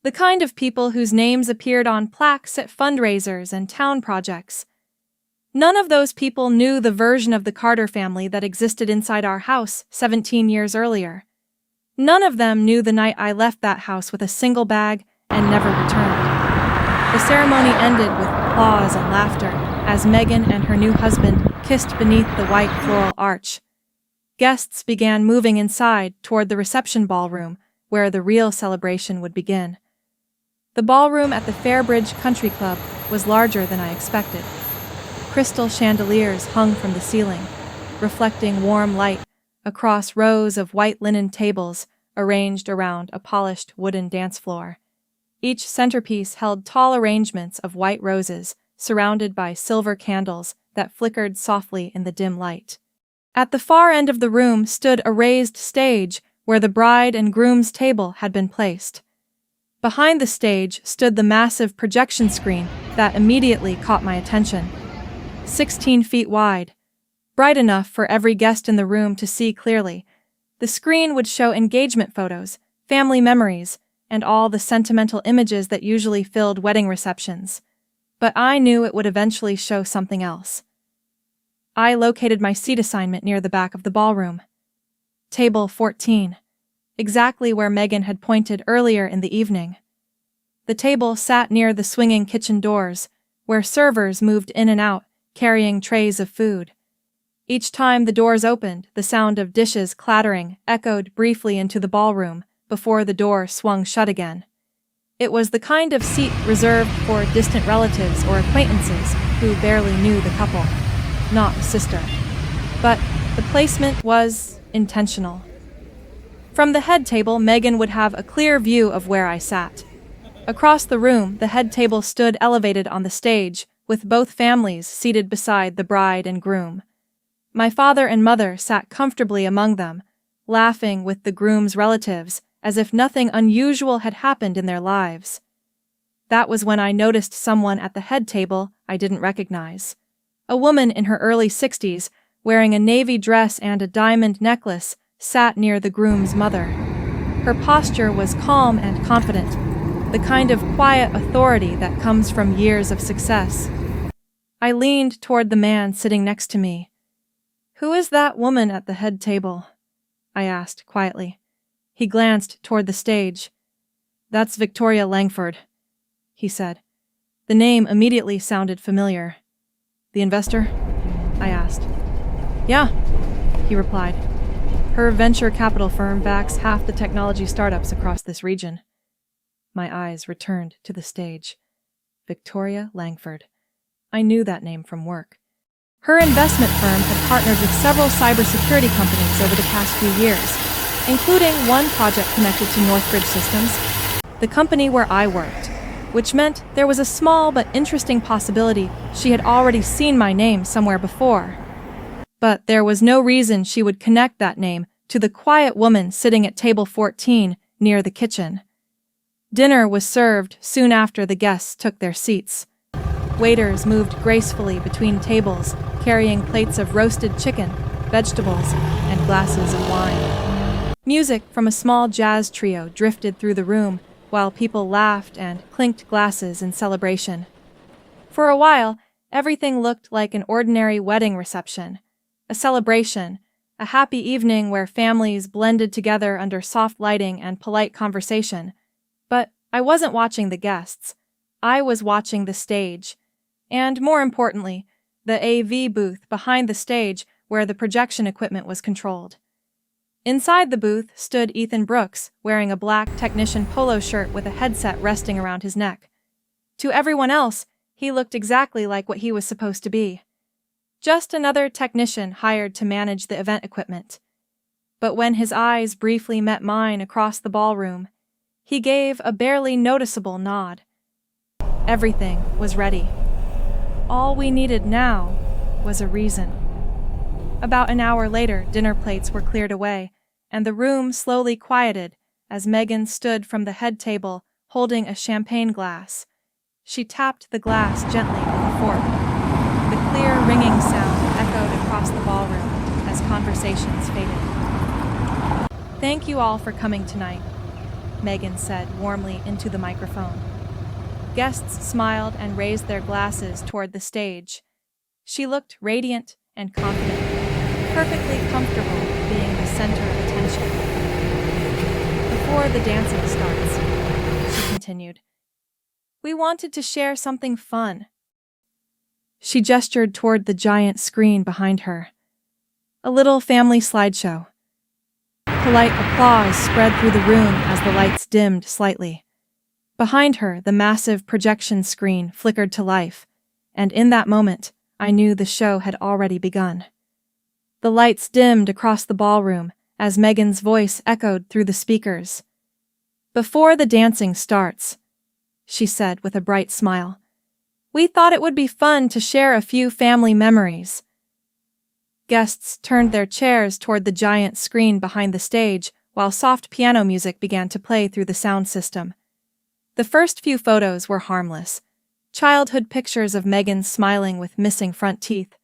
The kind of people whose names appeared on plaques at fundraisers and town projects. None of those people knew the version of the Carter family that existed inside our house 17 years earlier. None of them knew the night I left that house with a single bag and never returned. The ceremony ended with applause and laughter as Megan and her new husband kissed beneath the white floral arch. Guests began moving inside toward the reception ballroom, where the real celebration would begin. The ballroom at the Fairbridge Country Club was larger than I expected. Crystal chandeliers hung from the ceiling, reflecting warm light across rows of white linen tables arranged around a polished wooden dance floor. Each centerpiece held tall arrangements of white roses surrounded by silver candles that flickered softly in the dim light. At the far end of the room stood a raised stage where the bride and groom's table had been placed. Behind the stage stood the massive projection screen that immediately caught my attention. 16 feet wide, bright enough for every guest in the room to see clearly. The screen would show engagement photos, family memories, and all the sentimental images that usually filled wedding receptions. But I knew it would eventually show something else. I located my seat assignment near the back of the ballroom. Table 14, exactly where Megan had pointed earlier in the evening. The table sat near the swinging kitchen doors, where servers moved in and out, carrying trays of food. Each time the doors opened, the sound of dishes clattering echoed briefly into the ballroom before the door swung shut again. It was the kind of seat reserved for distant relatives or acquaintances who barely knew the couple, not the sister. But the placement was intentional. From the head table, Megan would have a clear view of where I sat. Across the room, the head table stood elevated on the stage, with both families seated beside the bride and groom. My father and mother sat comfortably among them, laughing with the groom's relatives as if nothing unusual had happened in their lives. That was when I noticed someone at the head table I didn't recognize. A woman in her early 60s, wearing a navy dress and a diamond necklace, sat near the groom's mother. Her posture was calm and confident, the kind of quiet authority that comes from years of success. I leaned toward the man sitting next to me. "Who is that woman at the head table?" I asked quietly. He glanced toward the stage. "That's Victoria Langford," he said. The name immediately sounded familiar. "The investor?" I asked. "Yeah," he replied. "Her venture capital firm backs half the technology startups across this region." My eyes returned to the stage. Victoria Langford. I knew that name from work. Her investment firm had partnered with several cybersecurity companies over the past few years, including one project connected to Northbridge Systems, the company where I worked, which meant there was a small but interesting possibility she had already seen my name somewhere before. But there was no reason she would connect that name to the quiet woman sitting at table 14 near the kitchen. Dinner was served soon after the guests took their seats. Waiters moved gracefully between tables, carrying plates of roasted chicken, vegetables, and glasses of wine. Music from a small jazz trio drifted through the room while people laughed and clinked glasses in celebration. For a while, everything looked like an ordinary wedding reception, a celebration, a happy evening where families blended together under soft lighting and polite conversation. But I wasn't watching the guests. I was watching the stage. And more importantly, the AV booth behind the stage where the projection equipment was controlled. Inside the booth stood Ethan Brooks, wearing a black technician polo shirt with a headset resting around his neck. To everyone else, he looked exactly like what he was supposed to be. Just another technician hired to manage the event equipment. But when his eyes briefly met mine across the ballroom, he gave a barely noticeable nod. Everything was ready. All we needed now was a reason. About an hour later, dinner plates were cleared away, and the room slowly quieted as Megan stood from the head table holding a champagne glass. She tapped the glass gently with a fork. The clear ringing sound echoed across the ballroom as conversations faded. "Thank you all for coming tonight," Megan said warmly into the microphone. Guests smiled and raised their glasses toward the stage. She looked radiant and confident, perfectly comfortable being the center of attention. "Before the dancing starts," she continued, "we wanted to share something fun." She gestured toward the giant screen behind her. "A little family slideshow." Polite applause spread through the room as the lights dimmed slightly. Behind her, the massive projection screen flickered to life, and in that moment, I knew the show had already begun. The lights dimmed across the ballroom as Megan's voice echoed through the speakers. "Before the dancing starts," she said with a bright smile, "we thought it would be fun to share a few family memories." Guests turned their chairs toward the giant screen behind the stage while soft piano music began to play through the sound system. The first few photos were harmless. Childhood pictures of Megan smiling with missing front teeth.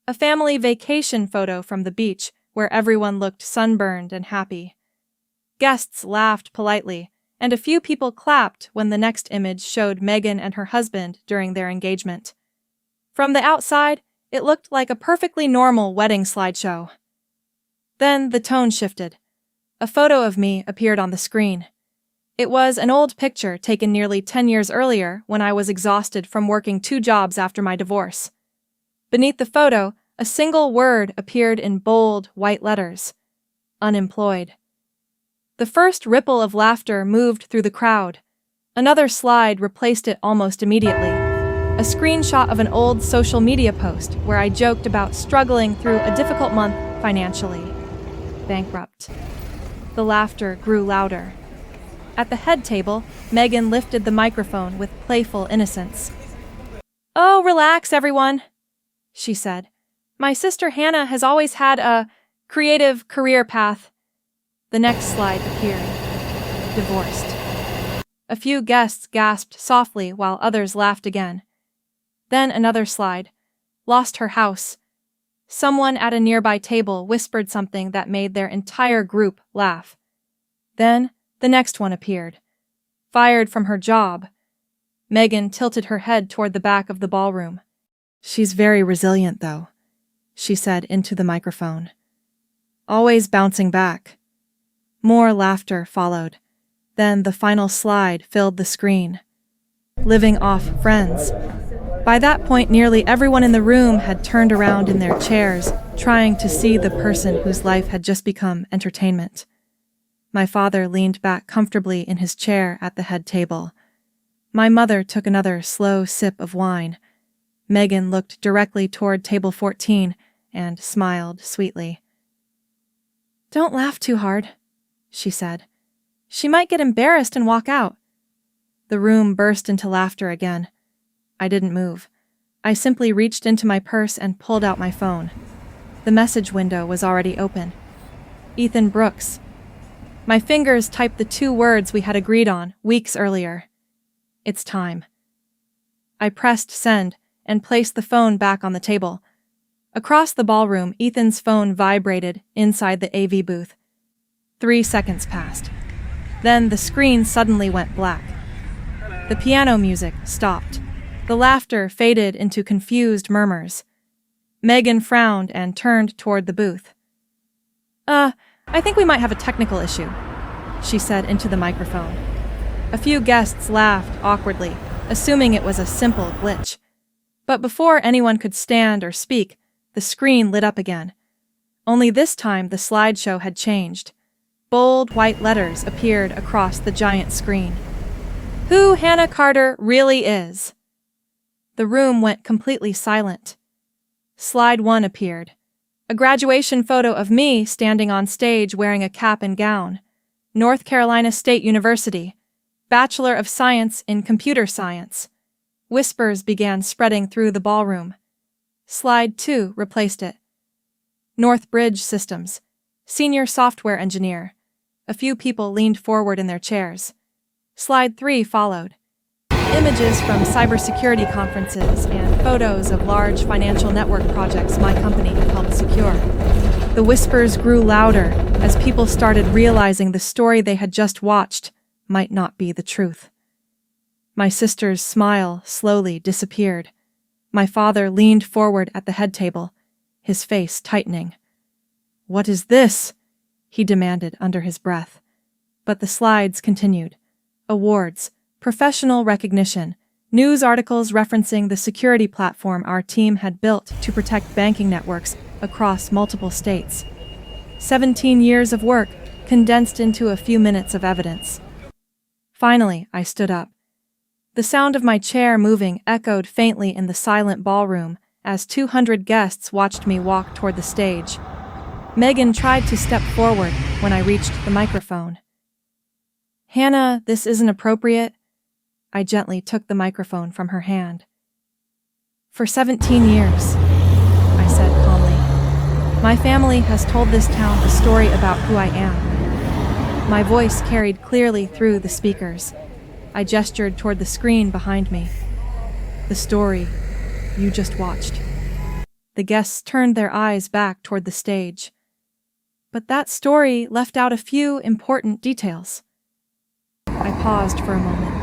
A family vacation photo from the beach where everyone looked sunburned and happy. Guests laughed politely, and a few people clapped when the next image showed Megan and her husband during their engagement. From the outside, it looked like a perfectly normal wedding slideshow. Then the tone shifted. A photo of me appeared on the screen. It was an old picture taken nearly 10 years earlier when I was exhausted from working 2 jobs after my divorce. Beneath the photo, a single word appeared in bold, white letters: unemployed. The first ripple of laughter moved through the crowd. Another slide replaced it almost immediately. A screenshot of an old social media post where I joked about struggling through a difficult month financially. Bankrupt. The laughter grew louder. At the head table, Megan lifted the microphone with playful innocence. "Oh, relax, everyone," she said. "My sister Hannah has always had a creative career path." The next slide appeared. Divorced. A few guests gasped softly while others laughed again. Then another slide. Lost her house. Someone at a nearby table whispered something that made their entire group laugh. Then the next one appeared. Fired from her job. Megan tilted her head toward the back of the ballroom. "She's very resilient, though," she said into the microphone. "Always bouncing back." More laughter followed. Then the final slide filled the screen. Living off friends. By that point, nearly everyone in the room had turned around in their chairs, trying to see the person whose life had just become entertainment. My father leaned back comfortably in his chair at the head table. My mother took another slow sip of wine. Megan looked directly toward table 14 and smiled sweetly. "Don't laugh too hard," she said. "She might get embarrassed and walk out." The room burst into laughter again. I didn't move. I simply reached into my purse and pulled out my phone. The message window was already open. Ethan Brooks. My fingers typed the 2 words we had agreed on weeks earlier. It's time. I pressed send and placed the phone back on the table. Across the ballroom, Ethan's phone vibrated inside the AV booth. 3 seconds passed. Then the screen suddenly went black. The piano music stopped. The laughter faded into confused murmurs. Megan frowned and turned toward the booth. I think we might have a technical issue," she said into the microphone. A few guests laughed awkwardly, assuming it was a simple glitch. But before anyone could stand or speak, the screen lit up again. Only this time the slideshow had changed. Bold white letters appeared across the giant screen. "Who Hannah Carter really is." The room went completely silent. Slide 1 appeared. A graduation photo of me standing on stage wearing a cap and gown. North Carolina State University. Bachelor of Science in Computer Science. Whispers began spreading through the ballroom. Slide 2 replaced it. Northbridge Systems. Senior Software Engineer. A few people leaned forward in their chairs. Slide 3 followed. Images from cybersecurity conferences and photos of large financial network projects my company had helped secure. The whispers grew louder as people started realizing the story they had just watched might not be the truth. My sister's smile slowly disappeared. My father leaned forward at the head table, his face tightening. "What is this?" he demanded under his breath. But the slides continued. Awards, professional recognition, news articles referencing the security platform our team had built to protect banking networks across multiple states. 17 years of work condensed into a few minutes of evidence. Finally, I stood up. The sound of my chair moving echoed faintly in the silent ballroom as 200 guests watched me walk toward the stage. Megan tried to step forward when I reached the microphone. "Hannah, this isn't appropriate." I gently took the microphone from her hand. "For 17 years, I said calmly. "My family has told this town a story about who I am." My voice carried clearly through the speakers. I gestured toward the screen behind me. "The story you just watched." The guests turned their eyes back toward the stage. "But that story left out a few important details." I paused for a moment.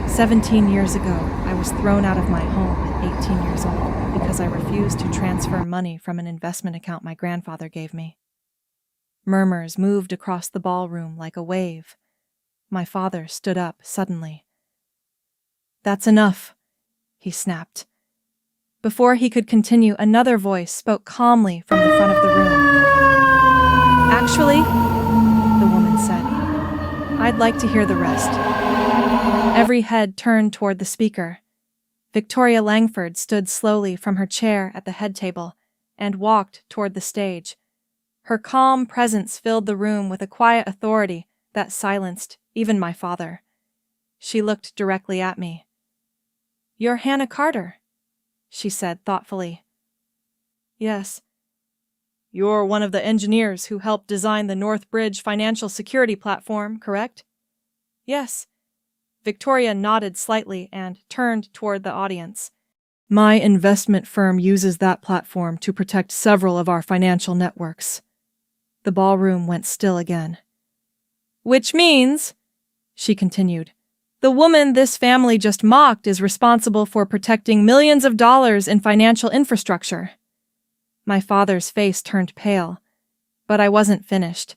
17 years ago, I was thrown out of my home at 18 years old because I refused to transfer money from an investment account my grandfather gave me. Murmurs moved across the ballroom like a wave. My father stood up suddenly. "That's enough," he snapped. Before he could continue, another voice spoke calmly from the front of the room. "Actually," the woman said, "I'd like to hear the rest." Every head turned toward the speaker. Victoria Langford stood slowly from her chair at the head table and walked toward the stage. Her calm presence filled the room with a quiet authority that silenced even my father. She looked directly at me. You're Hannah Carter, she said thoughtfully. Yes. You're one of the engineers who helped design the North Bridge financial security platform, correct? Yes. Victoria nodded slightly and turned toward the audience. My investment firm uses that platform to protect several of our financial networks. The ballroom went still again. Which means, she continued, the woman this family just mocked is responsible for protecting millions of dollars in financial infrastructure. My father's face turned pale, but I wasn't finished.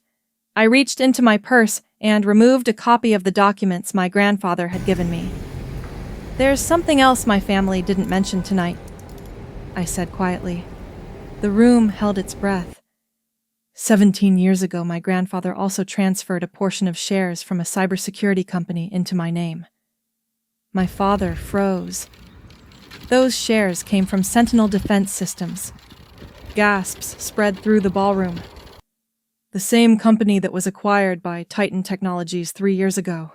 I reached into my purse and removed a copy of the documents my grandfather had given me. There's something else my family didn't mention tonight, I said quietly. The room held its breath. 17 years ago, my grandfather also transferred a portion of shares from a cybersecurity company into my name. My father froze. Those shares came from Sentinel Defense Systems. Gasps spread through the ballroom. The same company that was acquired by Titan Technologies 3 years ago.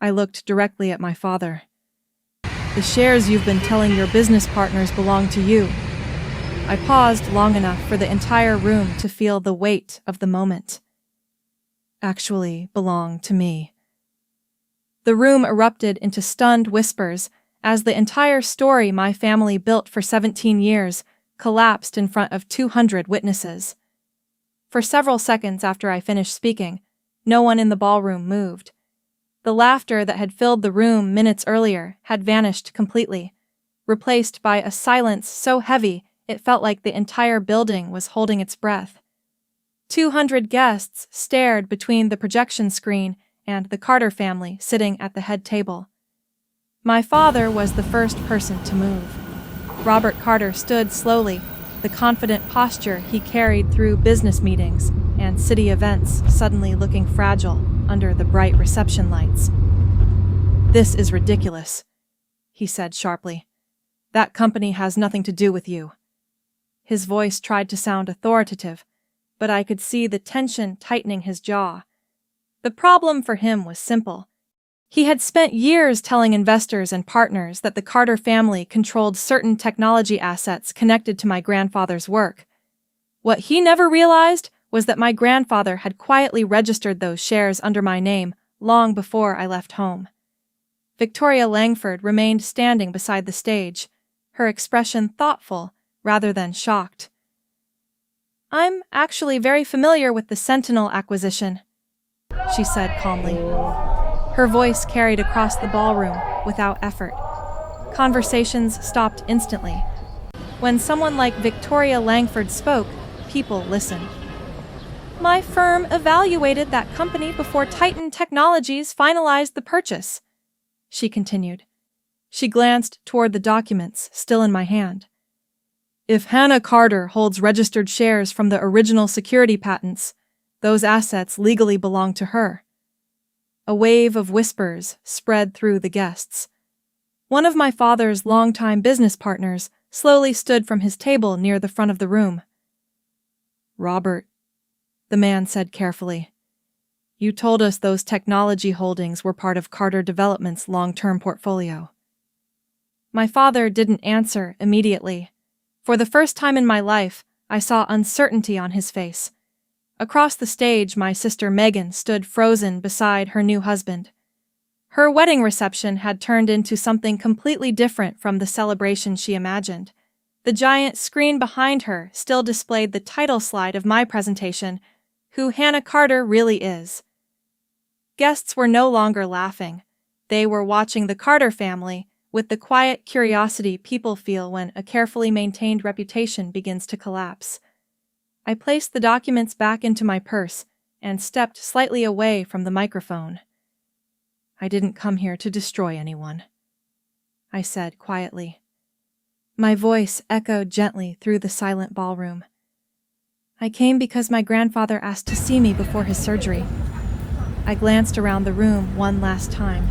I looked directly at my father. The shares you've been telling your business partners belong to you. I paused long enough for the entire room to feel the weight of the moment. Actually belong to me. The room erupted into stunned whispers as the entire story my family built for 17 years collapsed in front of 200 witnesses. For several seconds after I finished speaking, no one in the ballroom moved. The laughter that had filled the room minutes earlier had vanished completely, replaced by a silence so heavy it felt like the entire building was holding its breath. 200 guests stared between the projection screen and the Carter family sitting at the head table. My father was the first person to move. Robert Carter stood slowly, the confident posture he carried through business meetings and city events suddenly looking fragile under the bright reception lights. "This is ridiculous," he said sharply. "That company has nothing to do with you." His voice tried to sound authoritative, but I could see the tension tightening his jaw. The problem for him was simple. He had spent years telling investors and partners that the Carter family controlled certain technology assets connected to my grandfather's work. What he never realized was that my grandfather had quietly registered those shares under my name long before I left home. Victoria Langford remained standing beside the stage, her expression thoughtful rather than shocked. "I'm actually very familiar with the Sentinel acquisition," she said calmly. Her voice carried across the ballroom without effort. Conversations stopped instantly. When someone like Victoria Langford spoke, people listened. "My firm evaluated that company before Titan Technologies finalized the purchase," she continued. She glanced toward the documents still in my hand. "If Hannah Carter holds registered shares from the original security patents, those assets legally belong to her." A wave of whispers spread through the guests. One of my father's longtime business partners slowly stood from his table near the front of the room. "Robert," the man said carefully, "you told us those technology holdings were part of Carter Development's long-term portfolio." My father didn't answer immediately. For the first time in my life, I saw uncertainty on his face. Across the stage, my sister Megan stood frozen beside her new husband. Her wedding reception had turned into something completely different from the celebration she imagined. The giant screen behind her still displayed the title slide of my presentation, "Who Hannah Carter Really Is." Guests were no longer laughing. They were watching the Carter family with the quiet curiosity people feel when a carefully maintained reputation begins to collapse. I placed the documents back into my purse and stepped slightly away from the microphone. "I didn't come here to destroy anyone," I said quietly. My voice echoed gently through the silent ballroom. "I came because my grandfather asked to see me before his surgery." I glanced around the room one last time.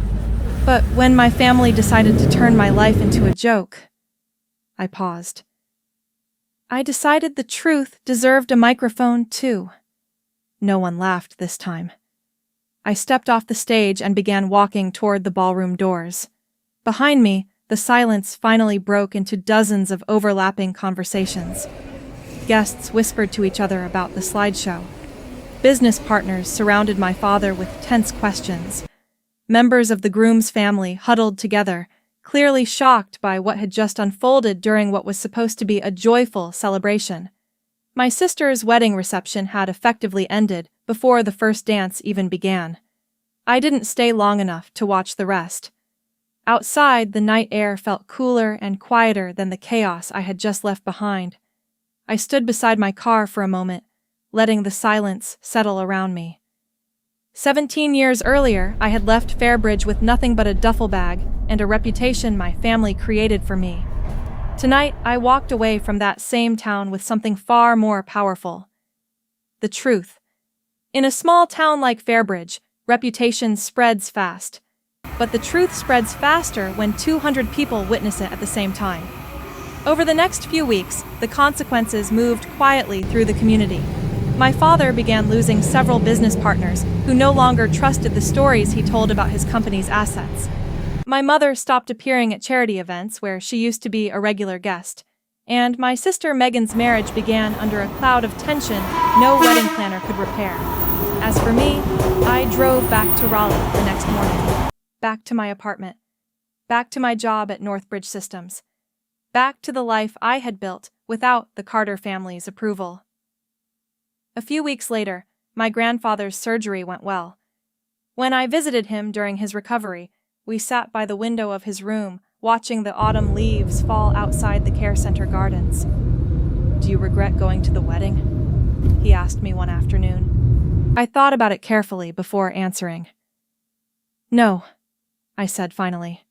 "But when my family decided to turn my life into a joke," I paused. "I decided the truth deserved a microphone too." No one laughed this time. I stepped off the stage and began walking toward the ballroom doors. Behind me, the silence finally broke into dozens of overlapping conversations. Guests whispered to each other about the slideshow. Business partners surrounded my father with tense questions. Members of the groom's family huddled together, clearly shocked by what had just unfolded during what was supposed to be a joyful celebration. My sister's wedding reception had effectively ended before the first dance even began. I didn't stay long enough to watch the rest. Outside, the night air felt cooler and quieter than the chaos I had just left behind. I stood beside my car for a moment, letting the silence settle around me. 17 years earlier, I had left Fairbridge with nothing but a duffel bag and a reputation my family created for me. Tonight, I walked away from that same town with something far more powerful. The truth. In a small town like Fairbridge, reputation spreads fast. But the truth spreads faster when 200 people witness it at the same time. Over the next few weeks, the consequences moved quietly through the community. My father began losing several business partners who no longer trusted the stories he told about his company's assets. My mother stopped appearing at charity events where she used to be a regular guest. And my sister Megan's marriage began under a cloud of tension no wedding planner could repair. As for me, I drove back to Raleigh the next morning. Back to my apartment. Back to my job at Northbridge Systems. Back to the life I had built without the Carter family's approval. A few weeks later, my grandfather's surgery went well. When I visited him during his recovery, we sat by the window of his room, watching the autumn leaves fall outside the care center gardens. "Do you regret going to the wedding?" he asked me one afternoon. I thought about it carefully before answering. "No," I said finally.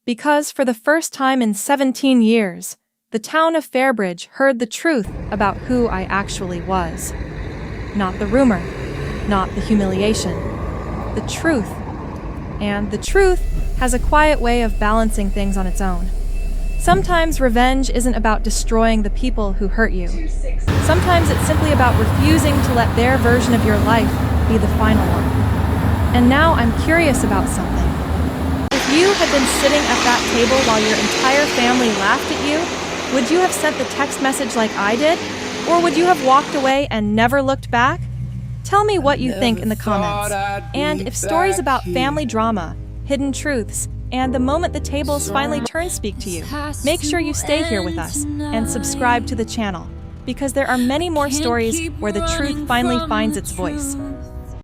Because for the first time in 17 years, the town of Fairbridge heard the truth about who I actually was. Not the rumor, not the humiliation, the truth. And the truth has a quiet way of balancing things on its own. Sometimes revenge isn't about destroying the people who hurt you. Sometimes it's simply about refusing to let their version of your life be the final one. And now I'm curious about something. If you had been sitting at that table while your entire family laughed at you, would you have sent the text message like I did? Or would you have walked away and never looked back? Tell me what you think in the comments. And if stories about family drama, hidden truths, and the moment the tables finally turn speak to you, make sure you stay here with us and subscribe to the channel, because there are many more stories where the truth finally finds its voice.